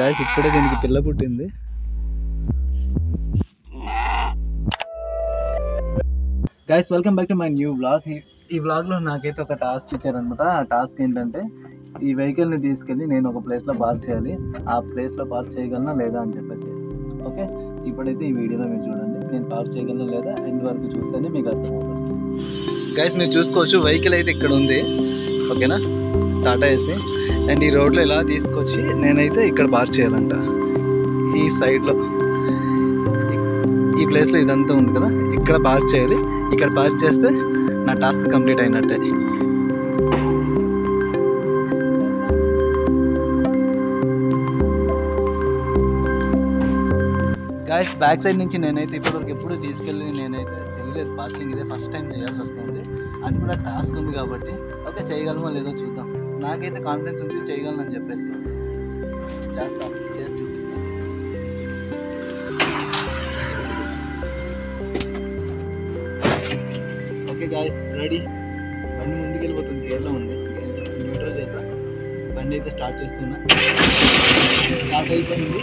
Guys ఇప్పుడే దీనికి పిల్ల పుట్టింది. Guys welcome back to my new vlog. ఈ వ్లాగ్లో నాకైతే ఒక టాస్క్ ఇచ్చారనమాట. ఆ టాస్క్ ఏంటంటే ఈ వెహికల్ని తీసుకెళ్ళి నేను ఒక ప్లేస్లో పార్క్ చేయాలి. ఆ ప్లేస్లో పార్క్ చేయగలనా లేదా అని చెప్పేసి. ఓకే, ఇప్పుడైతే ఈ వీడియోలో మీరు చూడండి నేను పార్క్ చేయగలనా లేదా ఎండ్ వరకు చూస్తేనే మీకు అర్థమవుతుంది. గైస్ మీరు చూసుకోవచ్చు వెహికల్ అయితే ఇక్కడ ఉంది. ఓకేనా, టాటా ఏసీ. అండ్ ఈ రోడ్లో ఇలా తీసుకొచ్చి నేనైతే ఇక్కడ పార్క్ చేయాలంట. ఈ సైడ్లో ఈ ప్లేస్లో ఇదంతా ఉంది కదా, ఇక్కడ పార్క్ చేయాలి. ఇక్కడ పార్క్ చేస్తే నా టాస్క్ కంప్లీట్ అయినట్టే. గాయస్ బ్యాక్ సైడ్ నుంచి నేనైతే ఇప్పటివరకు ఎప్పుడు తీసుకెళ్ళి నేనైతే చేయలేదు పార్కింగ్. ఇదే ఫస్ట్ టైం చేయాల్సి వస్తుంది. అది కూడా టాస్క్ ఉంది కాబట్టి ఓకే చేయగలమో లేదో చూద్దాం. నాకైతే కాన్ఫిడెన్స్ ఉంది చేయగలను చెప్పేసి చేస్తాను, చేసి చూపిస్తాను. Okay guys ready. బండి ముందుకు వెళ్ళిపోతుంది, గేర్లో ఉంది. న్యూట్రల్ చేసా, బండి అయితే స్టార్ట్ చేస్తున్నా. స్టార్ట్ అయిపోయింది.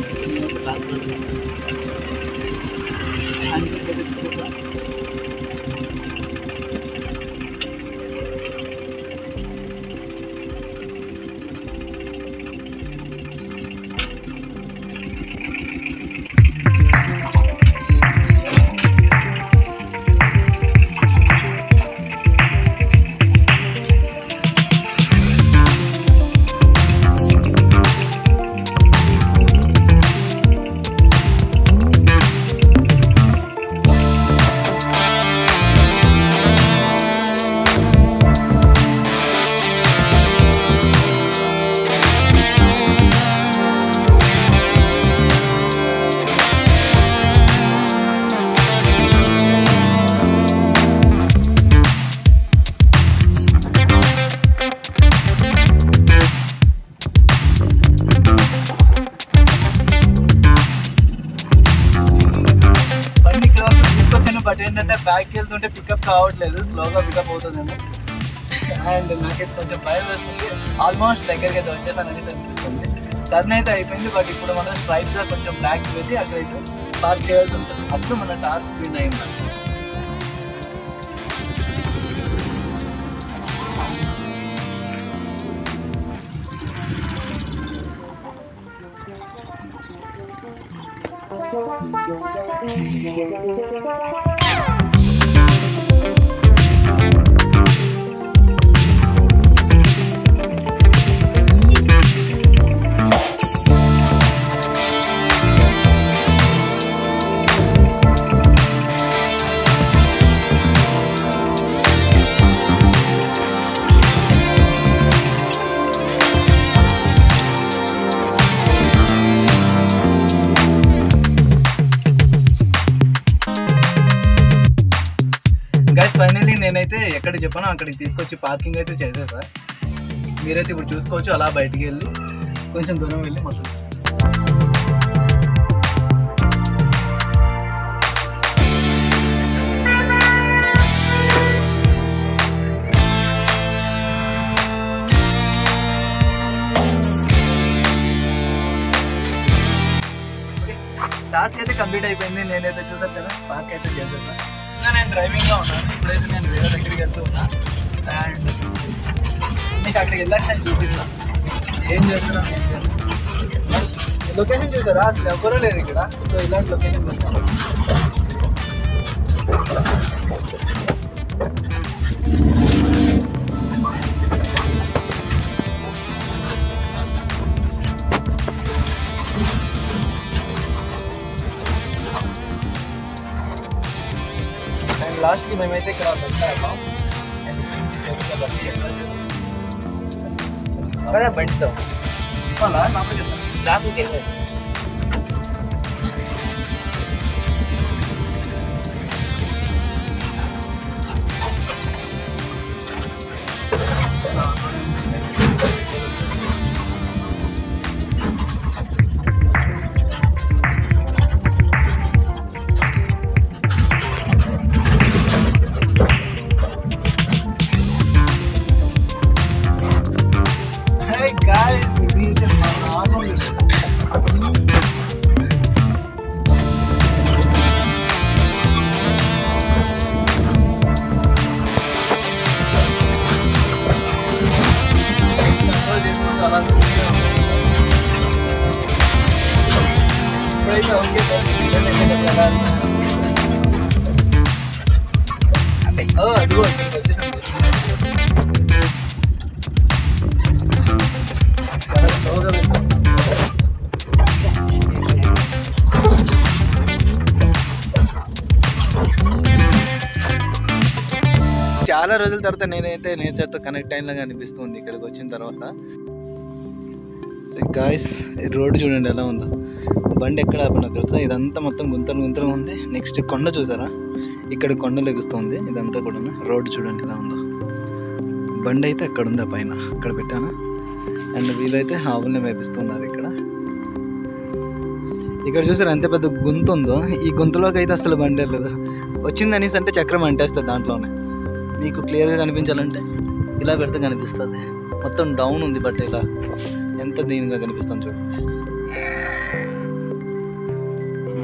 బట్ ఏంటంటే బ్యాక్కి వెళ్తుంటే పికప్ కావట్లేదు, స్లోగా పికప్ అవుతుందేమో. అండ్ నాకైతే కొంచెం భయం వేస్తుంది. ఆల్మోస్ట్ దగ్గరికి అయితే వచ్చేసానని అనిపిస్తుంది. టర్న్ అయితే అయిపోయింది, బట్ ఇప్పుడు మనం స్ట్రైట్గా కొంచెం బ్యాక్కి వెళ్ళి అక్కడైతే పార్క్ చేయాల్సి ఉంటుంది. అప్పుడు మన టాస్క్ విన్ అయింది. గైస్ ఫైనల్లీ నేనైతే ఎక్కడికి చెప్పానో అక్కడికి తీసుకొచ్చి పార్కింగ్ అయితే చేసేసా. మీరైతే ఇప్పుడు చూసుకోవచ్చు. అలా బయటికి వెళ్ళి కొంచెం దూరం వెళ్ళి మొత్తం టాస్క్ అయితే కంప్లీట్ అయిపోయింది. నేనైతే చూసాను కదా పార్క్ అయితే చేసేసా. నేను డ్రైవింగ్లో ఉన్నాను. ఇప్పుడైతే నేను వేరే దగ్గరికి వెళ్తూ ఉన్నా. అండ్ మీకు అక్కడికి వెళ్ళాక నేను చూపిస్తాను ఏం చేస్తున్నాను. లొకేషన్ చూసారా, అసలు ఎవరూ లేరు ఇక్కడ. సో ఇలాంటి లొకేషన్ చూస్తాను. అండ్ లాస్ట్కి మేమైతే ఇక్కడ వెళ్తాము. అండ్ బండితో అలా నాకు చెప్తాను ట్రాఫిక్ వెళ్ళాలి. Hey guys, this is my చాలా రోజుల తర్వాత నేనైతే నేచర్తో కనెక్ట్ అయినలాగా అనిపిస్తుంది ఇక్కడికి వచ్చిన తర్వాత. గాయ్స్ రోడ్డు చూడండి ఎలా ఉందో. బండి ఎక్కడ ఆపినా తెలుసా, ఇదంతా మొత్తం గుంతలు గుంతలు ఉంది. నెక్స్ట్ కొండ చూసారా, ఇక్కడ కొండ లెగుస్తుంది. ఇదంతా కూడా రోడ్డు చూడండి ఎలా ఉందో. బండి అయితే అక్కడ ఉంది, ఆ పైన అక్కడ పెట్టాను. అండ్ వీలైతే ఆవుల్ని మేపిస్తున్నారు ఇక్కడ. ఇక్కడ చూసారు ఎంత పెద్ద గుంత ఉందో. ఈ గుంతలోకి అయితే అసలు బండి వెళ్ళదు. వచ్చింది అనేసి అంటే చక్రం అంటేస్తుంది దాంట్లోనే. మీకు క్లియర్గా కనిపించాలంటే ఇలా పెడితే కనిపిస్తుంది. మొత్తం డౌన్ ఉంది, బట్ ఇలా ఎంత దీనిగా కనిపిస్తుంది చూడండి.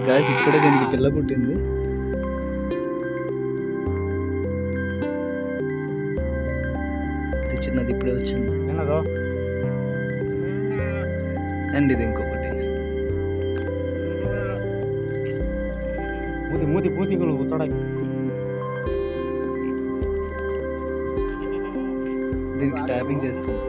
గాయ్స్ ఇప్పుడే దీనికి పిల్ల పుట్టింది. చిన్నది ఇప్పుడే వచ్చింది. అండ్ ఇది ఇంకొకటి దీనికి ట్యాపింగ్ చేస్తుంది.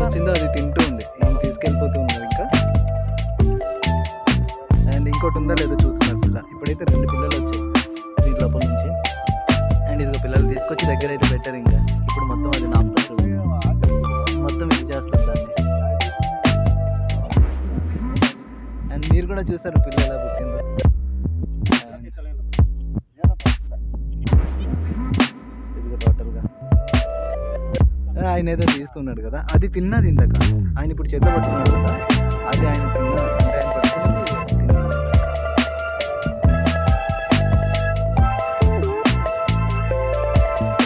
వచ్చిందో అది తింటూ ఉంది. ఏం తీసుకెళ్ళిపోతూ ఉన్నారు ఇంకా. అండ్ ఇంకోటి ఉందా లేదో చూస్తున్నారు పిల్ల. ఇప్పుడైతే 2 పిల్లలు వచ్చాయి దీని లోపల నుంచి. అండ్ ఇదిగో పిల్లలు తీసుకొచ్చి దగ్గర అయితే పెట్టారు. ఇంకా ఇప్పుడు మొత్తం అది నాపుతారు, మొత్తం ఇది చేస్తారు దాన్ని. అండ్ మీరు కూడా చూసారు పిల్ల ఎలా పుట్టిందో. ఇదిగో టోటల్గా ఆయన ఏదో తీస్తున్నాడు కదా, అది తిన్నది ఇందాక. ఆయన ఇప్పుడు చేత పట్టుకున్నాడు కదా, అది ఆయన తిన్నాడు. అంటే ఆయన పట్టుకున్నది తిన్నాడు.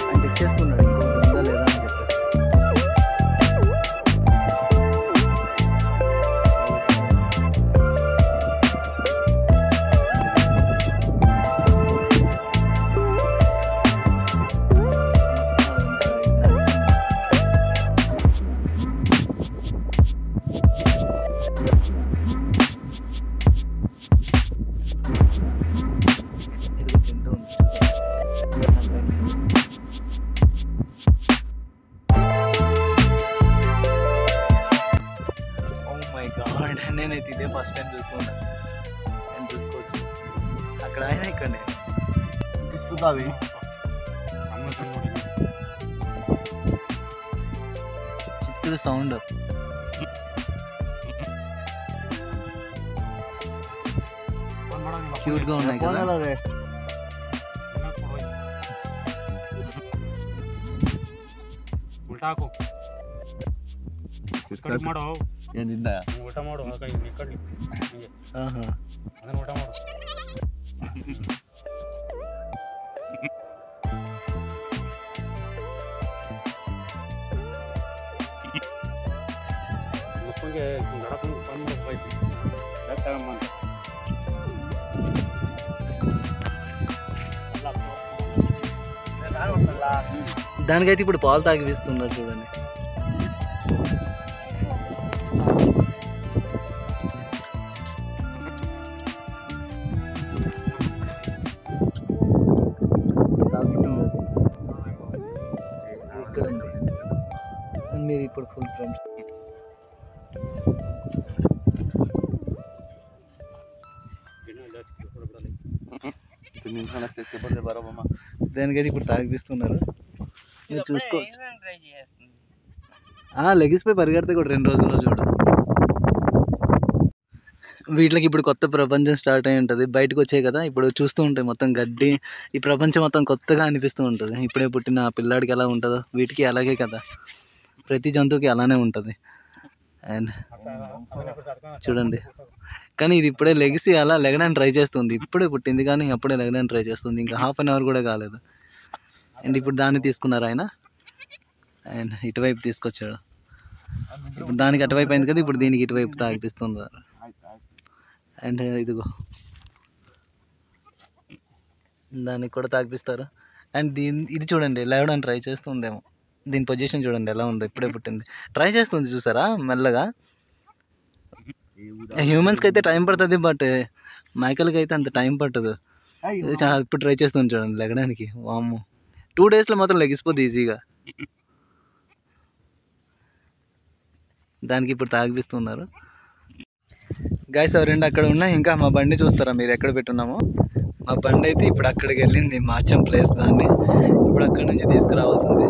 ఆయన చెక్ చేస్తున్నాడు ఇంకోటి ఉందా లేదా అని చెప్పేసి. నేనైతే ఇదే ఫస్ట్ టైం చూస్తున్నా. నేను చూసుకోవచ్చు అక్కడ ఆయన ఇక్కడ చూస్తావి. చిత్తది సౌండ్ క్యూట్గా ఉన్నాయి కదా. ఏందిందా ಊಟ ಮಾಡು ಈ ಕಡೆ ಅದನ್ನ ಊಟ ಮಾಡು. ಮಕ್ಕಳಿಗೆ ನಡಕೊಂಡು ಬಂದು ಹೋಯ್ತು ತಗೊಂಬಂದು దానికైతే ఇప్పుడు పాలు తాగిపిస్తున్నారు చూడండి. ఇక్కడ ఉంది. మీరు ఇప్పుడు ఫుల్ ఫ్రెండ్స్. దానికైతే ఇప్పుడు తాగిపిస్తున్నారు. మీరు చూసుకోవచ్చు. లెగిసిపోయి పరిగెడితే కూడా 2 రోజుల్లో చూడు. వీటికి ఇప్పుడు కొత్త ప్రపంచం స్టార్ట్ అయి ఉంటుంది. బయటకు వచ్చాయి కదా, ఇప్పుడు చూస్తూ ఉంటాయి మొత్తం గడ్డి. ఈ ప్రపంచం మొత్తం కొత్తగా అనిపిస్తూ ఉంటుంది. ఇప్పుడే పుట్టిన పిల్లాడికి ఎలా ఉంటుందో వీటికి అలాగే కదా, ప్రతి జంతువుకి అలానే ఉంటుంది. అండ్ చూడండి కానీ ఇది ఇప్పుడే లెగిసి అలా లెగడానికి ట్రై చేస్తుంది. ఇప్పుడే పుట్టింది కానీ అప్పుడే లెగడానికి ట్రై చేస్తుంది. ఇంకా హాఫ్ అన్ అవర్ కూడా కాలేదు. అండ్ ఇప్పుడు దాన్ని తీసుకున్నారు ఆయన, అండ్ ఇటువైపు తీసుకొచ్చాడు. ఇప్పుడు దానికి అటువైపు అయింది కదా, ఇప్పుడు దీనికి ఇటువైపు తాగిపిస్తున్నారు. అండ్ ఇదిగో దానికి కూడా తాగిపిస్తారు. అండ్ ఇది చూడండి లేవడానికి ట్రై చేస్తుందేమో. దీని పొజిషన్ చూడండి ఎలా ఉందో, ఇప్పుడే పుట్టింది ట్రై చేస్తుంది చూసారా మెల్లగా. హ్యూమన్స్కి అయితే టైం పడుతుంది, బట్ మైకల్కి అయితే అంత టైం పట్టదు. ఇప్పుడు ట్రై చేస్తుంది చూడండి లెగడానికి. వామ్మో 2 డేస్లో మాత్రం లెగిసిపోద్ది ఈజీగా. దానికి ఇప్పుడు తాగిపిస్తున్నారు. గైస్ ఎవరండి అక్కడ ఉన్నాయి. ఇంకా మా బండి చూస్తారా మీరు ఎక్కడ పెట్టున్నామో. మా బండి అయితే ఇప్పుడు అక్కడికి వెళ్ళింది, మార్చాం ప్లేస్ దాన్ని. ఇప్పుడు అక్కడి నుంచి తీసుకురావాల్సింది.